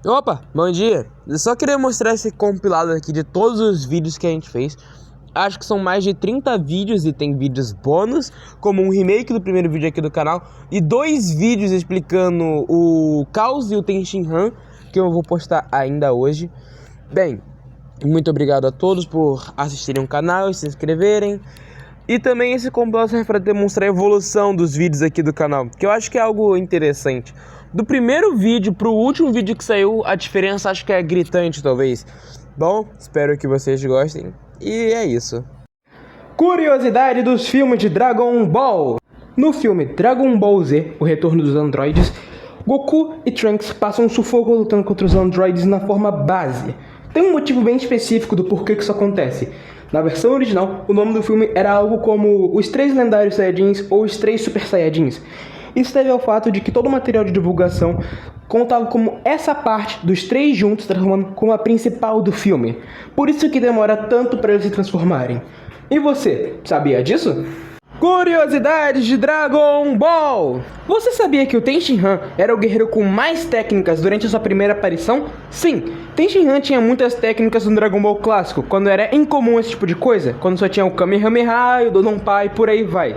Opa, bom dia! Eu só queria mostrar esse compilado aqui de todos os vídeos que a gente fez. Acho que são mais de 30 vídeos e tem vídeos bônus, como um remake do primeiro vídeo aqui do canal, e 2 vídeos explicando o Caos e o Tenshinhan, que eu vou postar ainda hoje. Bem, muito obrigado a todos por assistirem o canal e se inscreverem. E também esse compilado serve para demonstrar a evolução dos vídeos aqui do canal, que eu acho que é algo interessante. Do primeiro vídeo pro último vídeo que saiu, a diferença acho que é gritante, talvez. Bom, espero que vocês gostem. E é isso. Curiosidade dos filmes de Dragon Ball. No filme Dragon Ball Z, O Retorno dos Androides, Goku e Trunks passam um sufoco lutando contra os androides na forma base. Tem um motivo bem específico do porquê que isso acontece. Na versão original, o nome do filme era algo como Os 3 Lendários Saiyajins ou Os 3 Super Saiyajins. Isso deve ao fato de que todo o material de divulgação contava como essa parte dos 3 juntos transformando como a principal do filme. Por isso que demora tanto para eles se transformarem. E você, sabia disso? Curiosidades de Dragon Ball! Você sabia que o Tenshinhan era o guerreiro com mais técnicas durante sua primeira aparição? Sim, Tenshinhan tinha muitas técnicas no Dragon Ball clássico, quando era incomum esse tipo de coisa, quando só tinha o Kamehameha e o Dodonpai e por aí vai.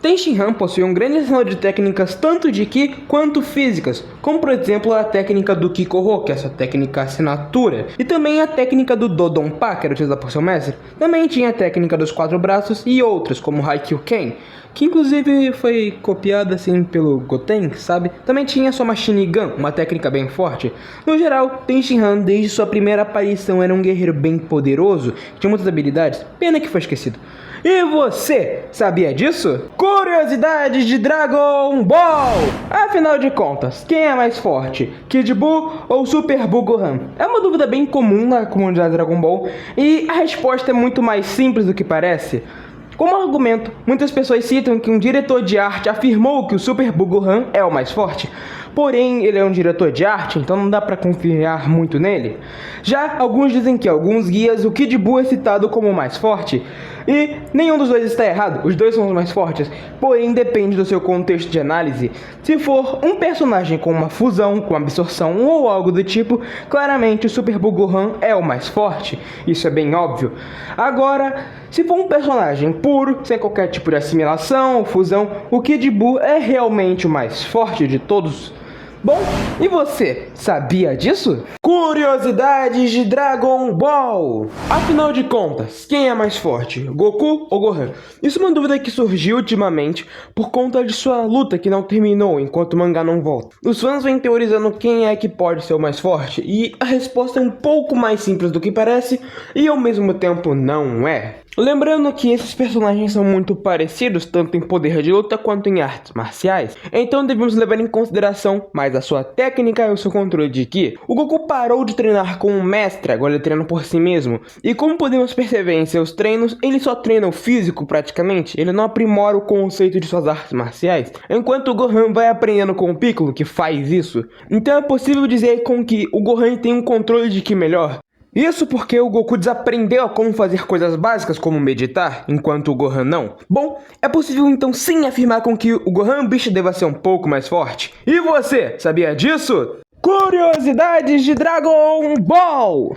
Tenshinhan possui um grande arsenal de técnicas tanto de Ki quanto físicas, como por exemplo a técnica do Kikoho, que é a sua técnica assinatura, e também a técnica do Dodonpa, que era utilizada por seu mestre. Também tinha a técnica dos 4 braços e outras, como Haikyuken, que inclusive foi copiada assim pelo Goten, sabe? Também tinha sua Machine Gun, uma técnica bem forte. No geral, Tenshinhan desde sua primeira aparição era um guerreiro bem poderoso, tinha muitas habilidades, pena que foi esquecido. E você, sabia disso? Curiosidades de Dragon Ball! Afinal de contas, quem é mais forte? Kid Buu ou Super Buu Gohan? É uma dúvida bem comum na comunidade Dragon Ball e a resposta é muito mais simples do que parece. Como argumento, muitas pessoas citam que um diretor de arte afirmou que o Super Buu Gohan é o mais forte. Porém, ele é um diretor de arte, então não dá pra confiar muito nele. Já alguns dizem que alguns guias o Kid Buu é citado como o mais forte. E nenhum dos dois está errado, os dois são os mais fortes. Porém, depende do seu contexto de análise. Se for um personagem com uma fusão, com absorção ou algo do tipo, claramente o Super Buu Gohan é o mais forte. Isso é bem óbvio. Agora, se for um personagem puro, sem qualquer tipo de assimilação ou fusão, o Kid Buu é realmente o mais forte de todos. Bom, e você, sabia disso? Curiosidades de Dragon Ball! Afinal de contas, quem é mais forte, Goku ou Gohan? Isso é uma dúvida que surgiu ultimamente por conta de sua luta que não terminou enquanto o mangá não volta. Os fãs vêm teorizando quem é que pode ser o mais forte e a resposta é um pouco mais simples do que parece e ao mesmo tempo não é. Lembrando que esses personagens são muito parecidos, tanto em poder de luta quanto em artes marciais, então devemos levar em consideração mais a sua técnica e o seu controle de Ki. O Goku parou de treinar com um mestre, agora ele treina por si mesmo, e como podemos perceber em seus treinos, ele só treina o físico praticamente, ele não aprimora o conceito de suas artes marciais, enquanto o Gohan vai aprendendo com o Piccolo, que faz isso. Então é possível dizer com que o Gohan tem um controle de Ki melhor. Isso porque o Goku desaprendeu a como fazer coisas básicas como meditar, enquanto o Gohan não. Bom, é possível então sim afirmar com que o Gohan bicho deva ser um pouco mais forte. E você, sabia disso? Curiosidades de Dragon Ball!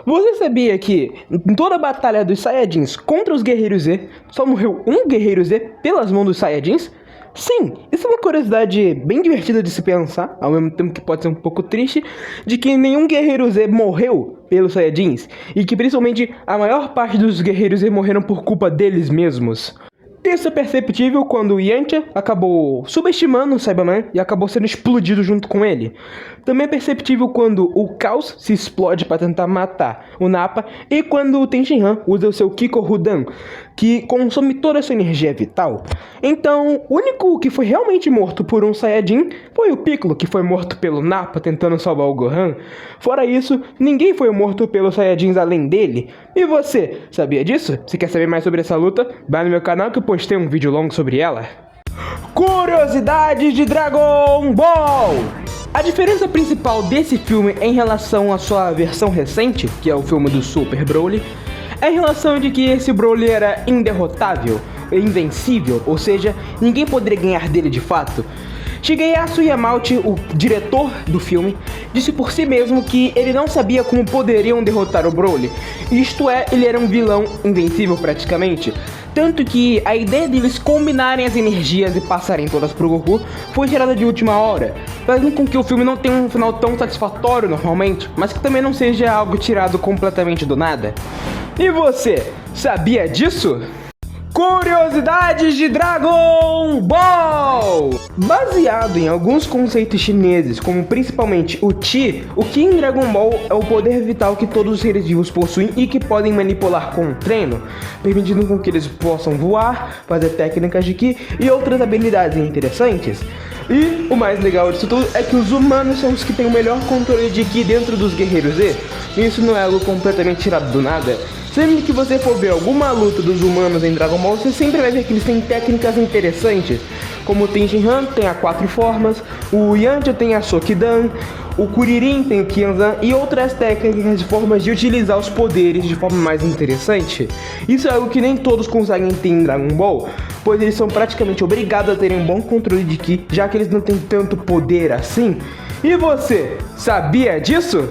Você sabia que em toda a batalha dos Saiyajins contra os Guerreiros Z, só morreu um Guerreiro Z pelas mãos dos Saiyajins? Sim, isso é uma curiosidade bem divertida de se pensar, ao mesmo tempo que pode ser um pouco triste, de que nenhum Guerreiro Z morreu pelos Saiyajins, e que principalmente a maior parte dos Guerreiros Z morreram por culpa deles mesmos. Isso é perceptível quando Yantia acabou subestimando o Saibaman e acabou sendo explodido junto com ele. Também é perceptível quando o Caos se explode para tentar matar o Nappa e quando o Tenshinhan usa o seu Kikorudan, que consome toda a sua energia vital. Então, o único que foi realmente morto por um Saiyajin foi o Piccolo, que foi morto pelo Nappa tentando salvar o Gohan. Fora isso, ninguém foi morto pelos Saiyajins além dele. E você, sabia disso? Se quer saber mais sobre essa luta, vai no meu canal que eu postei um vídeo longo sobre ela. Curiosidades de Dragon Ball! A diferença principal desse filme em relação à sua versão recente, que é o filme do Super Broly, é em relação de que esse Broly era inderrotável, invencível, ou seja, ninguém poderia ganhar dele de fato. Shigeyasu Yamauchi, o diretor do filme, disse por si mesmo que ele não sabia como poderiam derrotar o Broly. Isto é, ele era um vilão invencível praticamente. Tanto que a ideia deles combinarem as energias e passarem todas pro Goku foi gerada de última hora, fazendo com que o filme não tenha um final tão satisfatório normalmente, mas que também não seja algo tirado completamente do nada. E você, sabia disso? Curiosidades de Dragon Ball! Baseado em alguns conceitos chineses, como principalmente o Chi, o Ki em Dragon Ball é o poder vital que todos os seres vivos possuem e que podem manipular com o treino, permitindo com que eles possam voar, fazer técnicas de Ki e outras habilidades interessantes. E o mais legal disso tudo é que os humanos são os que têm o melhor controle de Ki dentro dos Guerreiros Z. Isso não é algo completamente tirado do nada. Sempre que você for ver alguma luta dos humanos em Dragon Ball, você sempre vai ver que eles têm técnicas interessantes. Como o Tenshinhan tem a 4 formas, o Yantia tem a Sokidan, o Kuririn tem o Kyanzan e outras técnicas de formas de utilizar os poderes de forma mais interessante. Isso é algo que nem todos conseguem ter em Dragon Ball, pois eles são praticamente obrigados a terem um bom controle de Ki, já que eles não têm tanto poder assim. E você, sabia disso?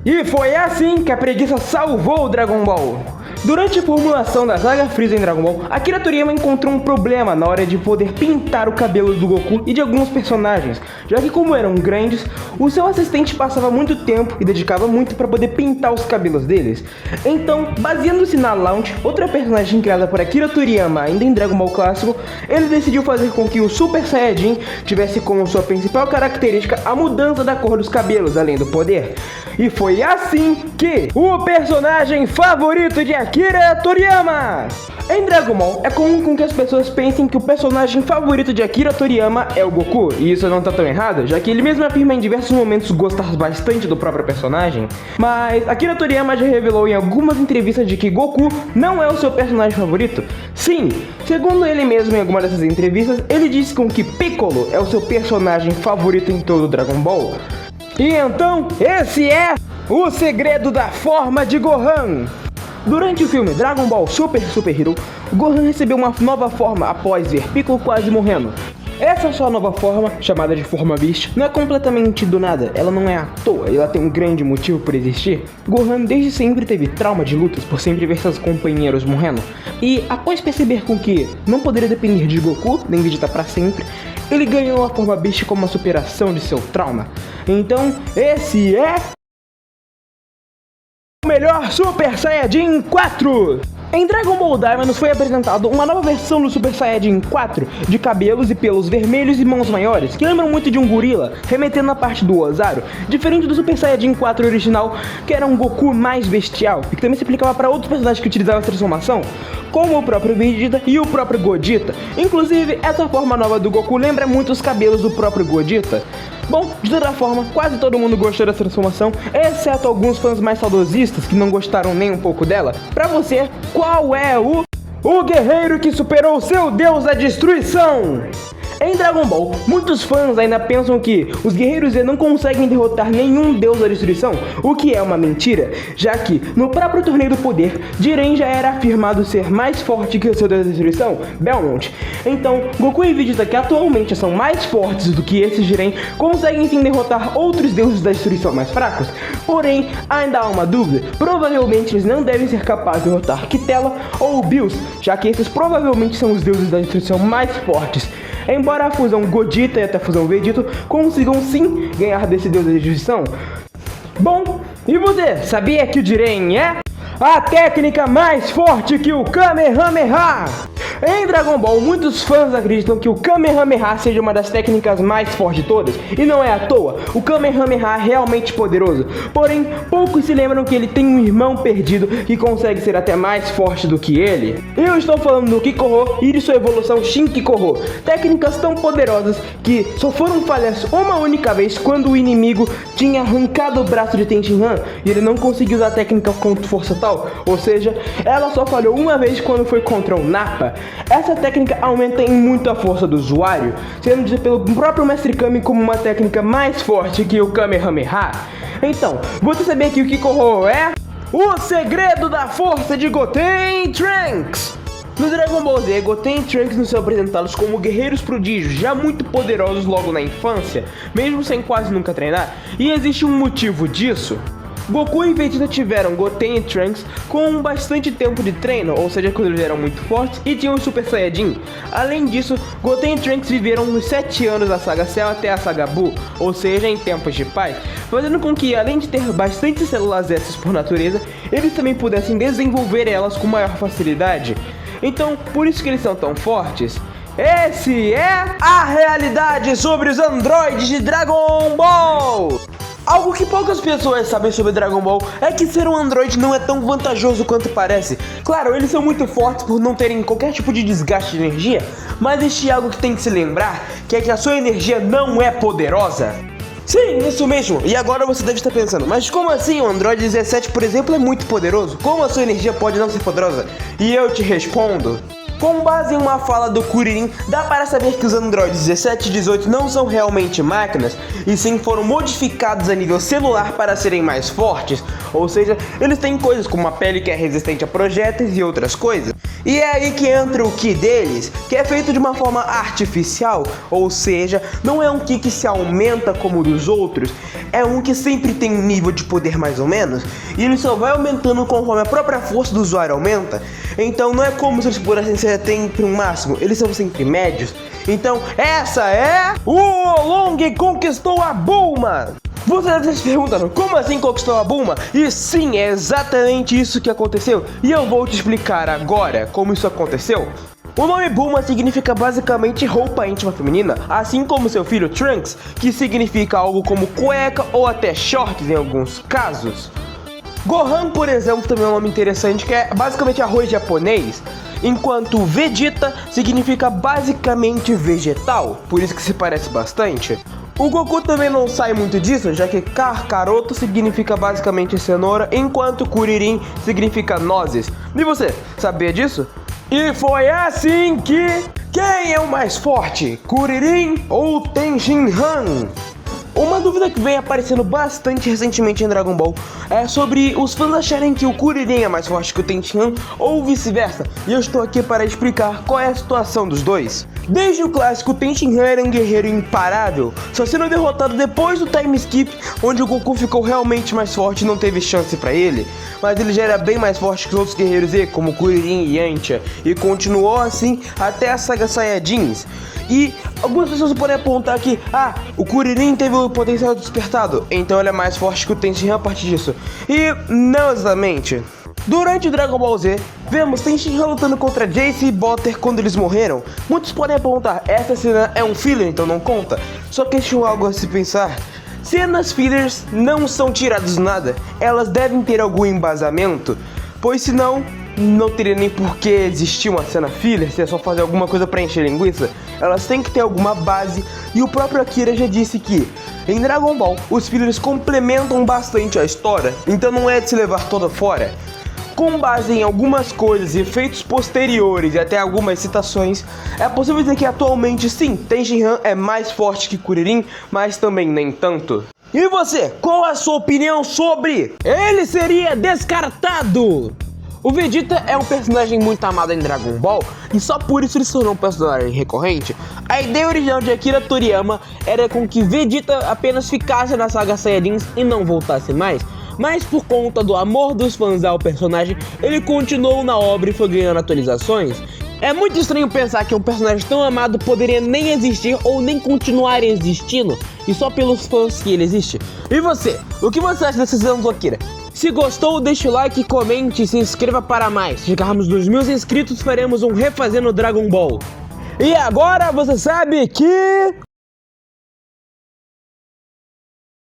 E foi assim que a preguiça salvou o Dragon Ball. Durante a formulação da saga Freeza em Dragon Ball, Akira Toriyama encontrou um problema na hora de poder pintar o cabelo do Goku e de alguns personagens, já que como eram grandes, o seu assistente passava muito tempo e dedicava muito para poder pintar os cabelos deles. Então, baseando-se na Launch, outra personagem criada por Akira Toriyama ainda em Dragon Ball clássico, ele decidiu fazer com que o Super Saiyajin tivesse como sua principal característica a mudança da cor dos cabelos, além do poder. E foi assim que o personagem favorito de Akira Toriyama! Em Dragon Ball, é comum com que as pessoas pensem que o personagem favorito de Akira Toriyama é o Goku, e isso não tá tão errado, já que ele mesmo afirma em diversos momentos gostar bastante do próprio personagem. Mas Akira Toriyama já revelou em algumas entrevistas de que Goku não é o seu personagem favorito. Sim, segundo ele mesmo em alguma dessas entrevistas, ele disse com que Piccolo é o seu personagem favorito em todo o Dragon Ball. E então, esse é o segredo da forma de Gohan. Durante o filme Dragon Ball Super Hero, Gohan recebeu uma nova forma após ver Piccolo quase morrendo. Essa sua nova forma, chamada de forma Beast, não é completamente do nada, ela não é à toa, ela tem um grande motivo por existir. Gohan desde sempre teve trauma de lutas por sempre ver seus companheiros morrendo, e após perceber com que não poderia depender de Goku, nem Vegeta pra sempre, ele ganhou a forma Beast como uma superação de seu trauma. Então, esse é o melhor Super Saiyajin 4! Em Dragon Ball Daima nos foi apresentado uma nova versão do Super Saiyajin 4, de cabelos e pelos vermelhos e mãos maiores, que lembram muito de um gorila, remetendo à parte do Ozaru, diferente do Super Saiyajin 4 original, que era um Goku mais bestial, e que também se aplicava para outros personagens que utilizavam essa transformação, como o próprio Vegeta e o próprio Gogeta. Inclusive, essa forma nova do Goku lembra muito os cabelos do próprio Gogeta. Bom, de toda forma, quase todo mundo gostou dessa transformação, exceto alguns fãs mais saudosistas que não gostaram nem um pouco dela. Pra você, qual é o guerreiro que superou seu deus da destruição? Em Dragon Ball, muitos fãs ainda pensam que os Guerreiros Z não conseguem derrotar nenhum deus da destruição, o que é uma mentira, já que no próprio Torneio do Poder, Jiren já era afirmado ser mais forte que o seu deus da destruição, Belmont. Então, Goku e Vegeta, que atualmente são mais fortes do que esse Jiren, conseguem sim derrotar outros deuses da destruição mais fracos. Porém, ainda há uma dúvida, provavelmente eles não devem ser capazes de derrotar Kitela ou Bills, já que esses provavelmente são os deuses da destruição mais fortes. Embora a fusão Gogeta e até a fusão Vegeta consigam sim ganhar desse deus da destruição. Bom, e você, sabia que o Jiren é a técnica mais forte que o Kamehameha? Em Dragon Ball, muitos fãs acreditam que o Kamehameha seja uma das técnicas mais fortes de todas, e não é à toa, o Kamehameha é realmente poderoso, porém, poucos se lembram que ele tem um irmão perdido que consegue ser até mais forte do que ele. Eu estou falando do Kikoho e de sua evolução Shinkikoho, técnicas tão poderosas que só foram falhas uma única vez quando o inimigo tinha arrancado o braço de Tenshinhan e ele não conseguiu usar a técnica com força tal, ou seja, ela só falhou uma vez quando foi contra o Nappa. Essa técnica aumenta em muito a força do usuário, sendo dita pelo próprio Mestre Kami como uma técnica mais forte que o Kamehameha. Então, você sabia que o Kikoho é o segredo da força de Goten Trunks? No Dragon Ball Z, Goten e Trunks nos são apresentados como guerreiros prodígios, já muito poderosos logo na infância, mesmo sem quase nunca treinar, e existe um motivo disso. Goku e Vegeta tiveram Goten e Trunks com bastante tempo de treino, ou seja, quando eles eram muito fortes e tinham o Super Saiyajin. Além disso, Goten e Trunks viveram uns 7 anos da saga Cell até a saga Buu, ou seja, em tempos de paz, fazendo com que, além de ter bastante células S por natureza, eles também pudessem desenvolver elas com maior facilidade. Então, por isso que eles são tão fortes. Esse é a realidade sobre os androides de Dragon Ball! Algo que poucas pessoas sabem sobre Dragon Ball é que ser um androide não é tão vantajoso quanto parece. Claro, eles são muito fortes por não terem qualquer tipo de desgaste de energia, mas existe algo que tem que se lembrar, que é que a sua energia não é poderosa. Sim, isso mesmo. E agora você deve estar pensando, mas como assim o Android 17, por exemplo, é muito poderoso? Como a sua energia pode não ser poderosa? E eu te respondo. Com base em uma fala do Kuririn, dá para saber que os androides 17 e 18 não são realmente máquinas, e sim foram modificados a nível celular para serem mais fortes, ou seja, eles têm coisas como uma pele que é resistente a projéteis e outras coisas. E é aí que entra o Ki deles, que é feito de uma forma artificial, ou seja, não é um Ki que se aumenta como o dos outros, é um que sempre tem um nível de poder mais ou menos, e ele só vai aumentando conforme a própria força do usuário aumenta. Então não é como se eles pudessem ser sempre um máximo, eles são sempre médios. Então essa é... O Oolong conquistou a Bulma! Você deve estar se perguntando, como assim conquistou a Bulma? E sim, é exatamente isso que aconteceu. E eu vou te explicar agora como isso aconteceu. O nome Bulma significa basicamente roupa íntima feminina, assim como seu filho Trunks, que significa algo como cueca ou até shorts em alguns casos. Gohan, por exemplo, também é um nome interessante, que é basicamente arroz japonês, enquanto Vegeta significa basicamente vegetal, por isso que se parece bastante. O Goku também não sai muito disso, já que Kakaroto significa basicamente cenoura, enquanto Kuririn significa nozes. E você, sabia disso? E foi assim que... Quem é o mais forte? Kuririn ou Tenshinhan? Uma dúvida que vem aparecendo bastante recentemente em Dragon Ball é sobre os fãs acharem que o Kuririn é mais forte que o Tenshinhan ou vice-versa, e eu estou aqui para explicar qual é a situação dos dois. Desde o clássico, o Tenshinhan era um guerreiro imparável, só sendo derrotado depois do time skip, onde o Goku ficou realmente mais forte e não teve chance para ele, mas ele já era bem mais forte que os outros guerreiros Z, como Kuririn e Yantia, e continuou assim até a saga Saiyajins. E algumas pessoas podem apontar que, o Kuririn teve o potencial despertado, então ele é mais forte que o Tenshinhan a partir disso. E não exatamente. Durante Dragon Ball Z, vemos Tenshinhan lutando contra Jace e Butter quando eles morreram. Muitos podem apontar, essa cena é um filler, então não conta. Só que isso é algo a se pensar. Cenas fillers não são tiradas do nada, elas devem ter algum embasamento, pois senão não teria nem por que existir uma cena filler, se é só fazer alguma coisa pra encher linguiça. Elas têm que ter alguma base, e o próprio Akira já disse que em Dragon Ball os fillers complementam bastante a história, então não é de se levar toda fora. Com base em algumas coisas e efeitos posteriores e até algumas citações, é possível dizer que atualmente sim, Tenshinhan é mais forte que Kuririn, mas também nem tanto. E você, qual a sua opinião sobre ele seria descartado? O Vegeta é um personagem muito amado em Dragon Ball e só por isso ele se tornou um personagem recorrente. A ideia original de Akira Toriyama era com que Vegeta apenas ficasse na saga Saiyajins e não voltasse mais. Mas por conta do amor dos fãs ao personagem, ele continuou na obra e foi ganhando atualizações. É muito estranho pensar que um personagem tão amado poderia nem existir ou nem continuar existindo, e só pelos fãs que ele existe. E você, o que você acha dessa decisão do Akira? Se gostou, deixe o like, comente e se inscreva para mais. Se chegarmos nos 1000 inscritos, faremos um refazendo Dragon Ball. E agora você sabe que...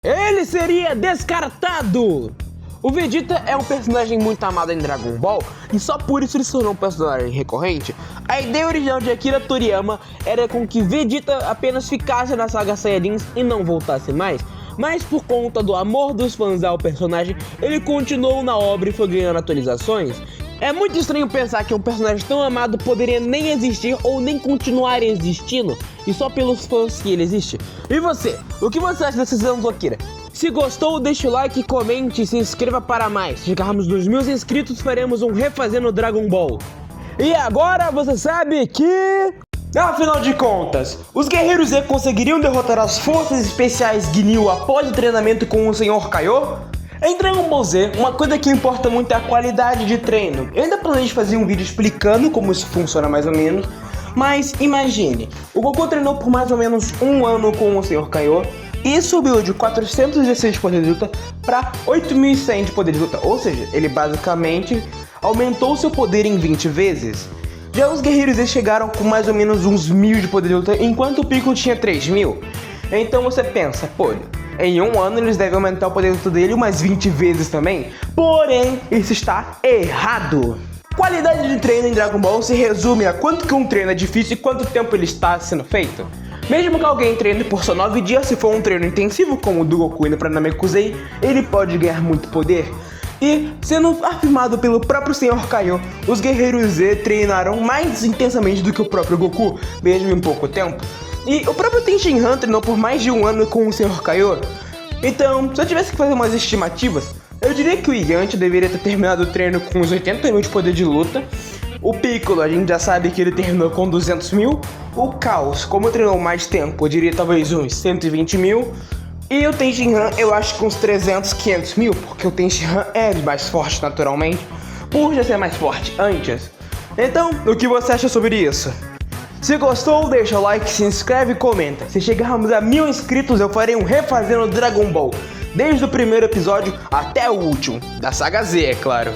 ele seria descartado! O Vegeta é um personagem muito amado em Dragon Ball e só por isso ele se tornou um personagem recorrente. A ideia original de Akira Toriyama era com que Vegeta apenas ficasse na saga Saiyajins e não voltasse mais. Mas por conta do amor dos fãs ao personagem, ele continuou na obra e foi ganhando atualizações. É muito estranho pensar que um personagem tão amado poderia nem existir ou nem continuar existindo, e só pelos fãs que ele existe. E você, o que você acha dessa decisão do Akira? Se gostou, deixe o like, comente e se inscreva para mais. Se chegarmos nos 1000 inscritos, faremos um refazendo Dragon Ball. E agora você sabe que... Afinal de contas, os Guerreiros Z conseguiriam derrotar as forças especiais Ginyu após o treinamento com o Sr. Kaiô? Em Dragon Ball Z, uma coisa que importa muito é a qualidade de treino. Eu ainda planejo fazer um vídeo explicando como isso funciona mais ou menos, mas imagine, o Goku treinou por mais ou menos um ano com o Sr. Kaiô e subiu de 416 de poder de luta para 8.100 de poder de luta, ou seja, ele basicamente aumentou seu poder em 20 vezes. Já os Guerreiros Z chegaram com mais ou menos uns 1.000 de poder de luta, enquanto o Piccolo tinha 3.000. Então você pensa, pô, em um ano eles devem aumentar o poder de luta dele umas 20 vezes também. Porém, isso está errado. Qualidade de treino em Dragon Ball se resume a quanto que um treino é difícil e quanto tempo ele está sendo feito. Mesmo que alguém treine por só 9 dias, se for um treino intensivo como o do Goku indo pra Namekusei, ele pode ganhar muito poder. E, sendo afirmado pelo próprio Sr. Kaiô, os Guerreiros Z treinaram mais intensamente do que o próprio Goku, mesmo em pouco tempo. E o próprio Tenshinhan treinou por mais de um ano com o Sr. Kaiô. Então, se eu tivesse que fazer umas estimativas, eu diria que o Yantia deveria ter terminado o treino com uns 80.000 de poder de luta. O Piccolo, a gente já sabe que ele terminou com 200.000. O Caos, como treinou mais tempo, eu diria talvez uns 120.000. E o Tenshinhan, eu acho que uns 300, 500.000, porque o Tenshinhan é mais forte naturalmente, por já ser mais forte antes. Então, o que você acha sobre isso? Se gostou, deixa o like, se inscreve e comenta. Se chegarmos a 1.000 inscritos, eu farei um refazendo Dragon Ball, desde o primeiro episódio até o último, da saga Z, é claro.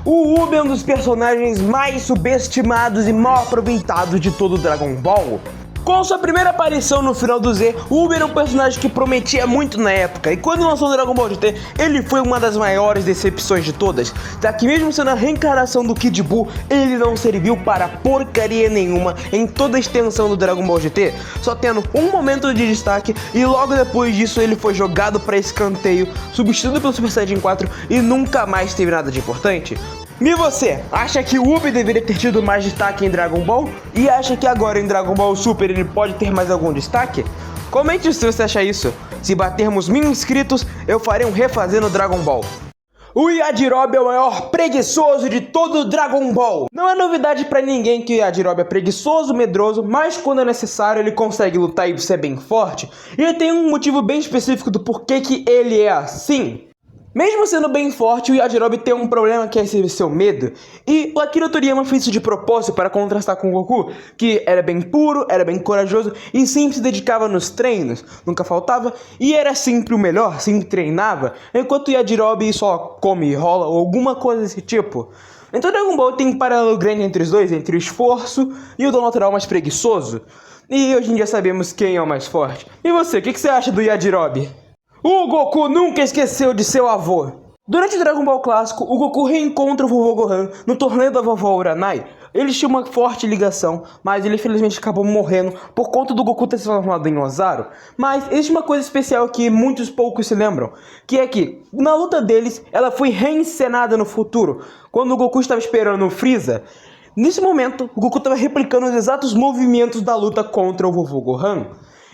O Ubi é um dos personagens mais subestimados e mal aproveitados de todo o Dragon Ball. Com sua primeira aparição no final do Z, o Ubi era um personagem que prometia muito na época, e quando lançou o Dragon Ball GT, ele foi uma das maiores decepções de todas, já que mesmo sendo a reencarnação do Kid Buu, ele não serviu para porcaria nenhuma em toda a extensão do Dragon Ball GT, só tendo um momento de destaque, e logo depois disso ele foi jogado para escanteio, substituído pelo Super Saiyajin 4 e nunca mais teve nada de importante. E você, acha que o Ubi deveria ter tido mais destaque em Dragon Ball? E acha que agora em Dragon Ball Super ele pode ter mais algum destaque? Comente se você acha isso. Se batermos 1.000 inscritos, eu farei um refazendo Dragon Ball. O Yajirobe é o maior preguiçoso de todo o Dragon Ball. Não é novidade pra ninguém que o Yajirobe é preguiçoso, medroso, mas quando é necessário ele consegue lutar e ser bem forte. E ele tem um motivo bem específico do porquê que ele é assim. Mesmo sendo bem forte, o Yajirobe tem um problema que é esse seu medo. E o Akira Toriyama fez isso de propósito para contrastar com o Goku, que era bem puro, era bem corajoso e sempre se dedicava nos treinos, nunca faltava e era sempre o melhor, sempre treinava, enquanto o Yajirobe só come e rola ou alguma coisa desse tipo. Então Dragon Ball tem um paralelo grande entre os dois, entre o esforço e o do natural mais preguiçoso. E hoje em dia sabemos quem é o mais forte. E você, o que você acha do Yajirobe? O Goku nunca esqueceu de seu avô. Durante o Dragon Ball clássico, o Goku reencontra o vovô Gohan no torneio da vovó Uranai. Eles tinham uma forte ligação, mas ele infelizmente acabou morrendo por conta do Goku ter se transformado em Ozaru. Mas existe uma coisa especial que muitos poucos se lembram, que é que, na luta deles, ela foi reencenada no futuro, quando o Goku estava esperando o Freeza. Nesse momento, o Goku estava replicando os exatos movimentos da luta contra o vovô Gohan.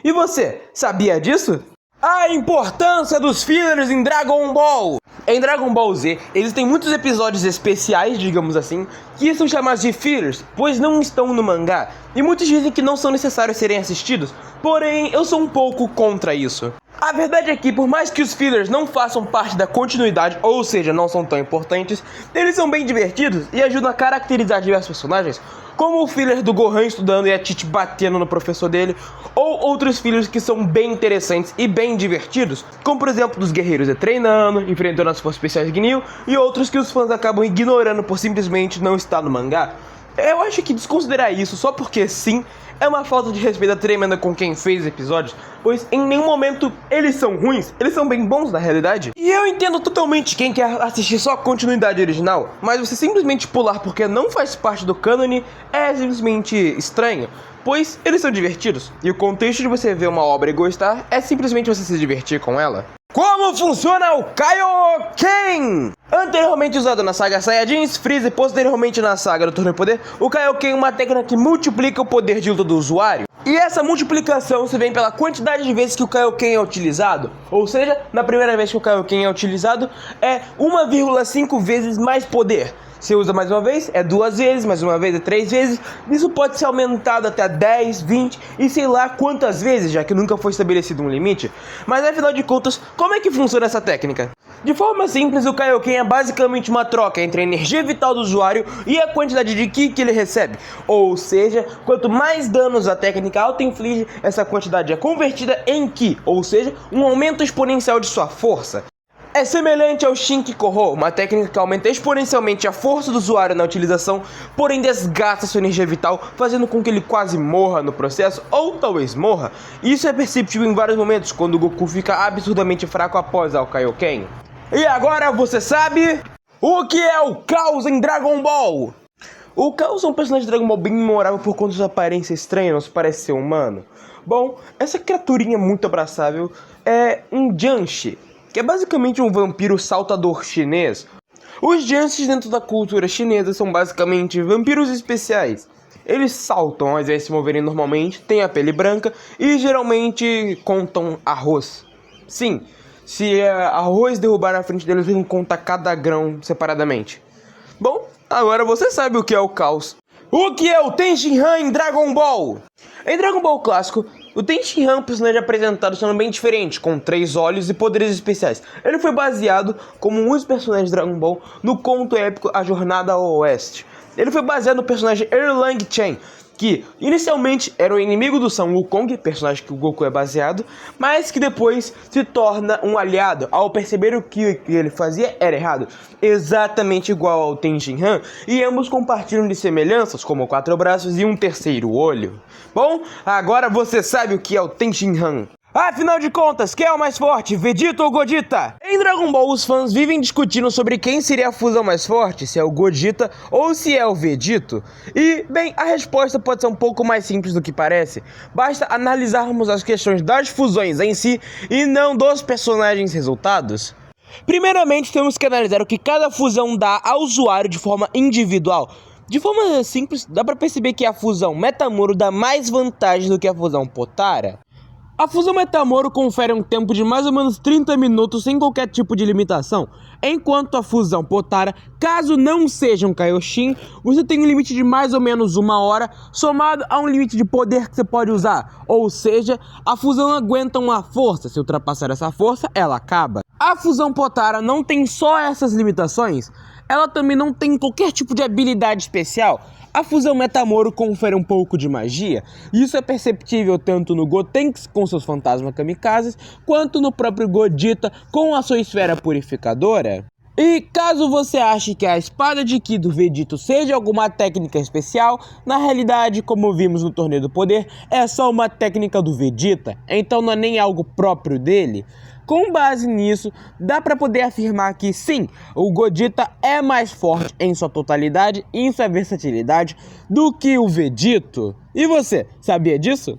E você, sabia disso? A importância dos fillers em Dragon Ball. Em Dragon Ball Z, existem muitos episódios especiais, digamos assim, que são chamados de fillers, pois não estão no mangá, e muitos dizem que não são necessários serem assistidos, porém eu sou um pouco contra isso. A verdade é que, por mais que os fillers não façam parte da continuidade, ou seja, não são tão importantes, eles são bem divertidos e ajudam a caracterizar diversos personagens, como o filler do Gohan estudando e a Tite batendo no professor dele, ou outros fillers que são bem interessantes e bem divertidos, como por exemplo dos Guerreiros treinando, enfrentando as forças especiais Ginyu, e outros que os fãs acabam ignorando por simplesmente não estar no mangá. Eu acho que desconsiderar isso só porque sim é uma falta de respeito tremenda com quem fez os episódios, pois em nenhum momento eles são ruins, eles são bem bons na realidade. E eu entendo totalmente quem quer assistir só a continuidade original, mas você simplesmente pular porque não faz parte do cânone é simplesmente estranho, pois eles são divertidos, e o contexto de você ver uma obra e gostar é simplesmente você se divertir com ela. Como funciona o Kaioken? Anteriormente usado na saga Saiyajins, Freeza e posteriormente na saga do Torneio Poder, o Kaioken é uma técnica que multiplica o poder de luta do usuário. E essa multiplicação se vem pela quantidade de vezes que o Kaioken é utilizado. Ou seja, na primeira vez que o Kaioken é utilizado, é 1,5 vezes mais poder. Se usa mais uma vez, é 2 vezes, mais uma vez é 3 vezes. Isso pode ser aumentado até 10, 20 e sei lá quantas vezes, já que nunca foi estabelecido um limite. Mas afinal de contas, como é que funciona essa técnica? De forma simples, o Kaioken é basicamente uma troca entre a energia vital do usuário e a quantidade de Ki que ele recebe. Ou seja, quanto mais danos a técnica auto-inflige, essa quantidade é convertida em Ki, ou seja, um aumento exponencial de sua força. É semelhante ao Shinki Koho, uma técnica que aumenta exponencialmente a força do usuário na utilização, porém desgasta sua energia vital, fazendo com que ele quase morra no processo, ou talvez morra. Isso é perceptível em vários momentos, quando o Goku fica absurdamente fraco após o Kaioken. E agora você sabe o que é o Caos em Dragon Ball? O Caos é um personagem de Dragon Ball bem memorável por conta da sua aparência estranha, não se parece ser humano. Bom, essa criaturinha muito abraçável é um Janshi, que é basicamente um vampiro saltador chinês. Os Janshis dentro da cultura chinesa são basicamente vampiros especiais. Eles saltam ao invés de se moverem normalmente, têm a pele branca e geralmente contam arroz. Sim, se arroz derrubar na frente deles, eles contam cada grão separadamente. Bom, agora você sabe o que é o Caos. O que é o Tenshinhan em Dragon Ball? Em Dragon Ball clássico, o Tenshinhan é um personagem apresentado sendo bem diferente, com 3 olhos e poderes especiais. Ele foi baseado, como muitos personagens de Dragon Ball, no conto épico A Jornada ao Oeste. Ele foi baseado no personagem Erlang Chen, que inicialmente era o inimigo do Sun Wukong, personagem que o Goku é baseado, mas que depois se torna um aliado ao perceber o que ele fazia era errado, exatamente igual ao Tenshinhan, e ambos compartilham de semelhanças, como 4 braços e um terceiro olho. Bom, agora você sabe o que é o Tenshinhan. Afinal de contas, quem é o mais forte, Vegeta ou Gogeta? Em Dragon Ball, os fãs vivem discutindo sobre quem seria a fusão mais forte, se é o Gogeta ou se é o Vegito. E, bem, a resposta pode ser um pouco mais simples do que parece. Basta analisarmos as questões das fusões em si e não dos personagens resultados. Primeiramente, temos que analisar o que cada fusão dá ao usuário de forma individual. De forma simples, dá pra perceber que a fusão Metamoro dá mais vantagem do que a fusão Potara. A fusão Metamoro confere um tempo de mais ou menos 30 minutos sem qualquer tipo de limitação, enquanto a fusão Potara, caso não seja um Kaioshin, você tem um limite de mais ou menos 1 hora, somado a um limite de poder que você pode usar, ou seja, a fusão aguenta uma força, se ultrapassar essa força, ela acaba. A fusão Potara não tem só essas limitações, ela também não tem qualquer tipo de habilidade especial. A fusão Metamoro confere um pouco de magia, e isso é perceptível tanto no Gotenks com seus fantasmas kamikazes, quanto no próprio Gogeta com a sua esfera purificadora. E caso você ache que a espada de Ki do Vegito seja alguma técnica especial, na realidade, como vimos no Torneio do Poder, é só uma técnica do Vegeta, então não é nem algo próprio dele. Com base nisso, dá para poder afirmar que sim, o Gogeta é mais forte em sua totalidade e em sua versatilidade do que o Vegito. E você, sabia disso?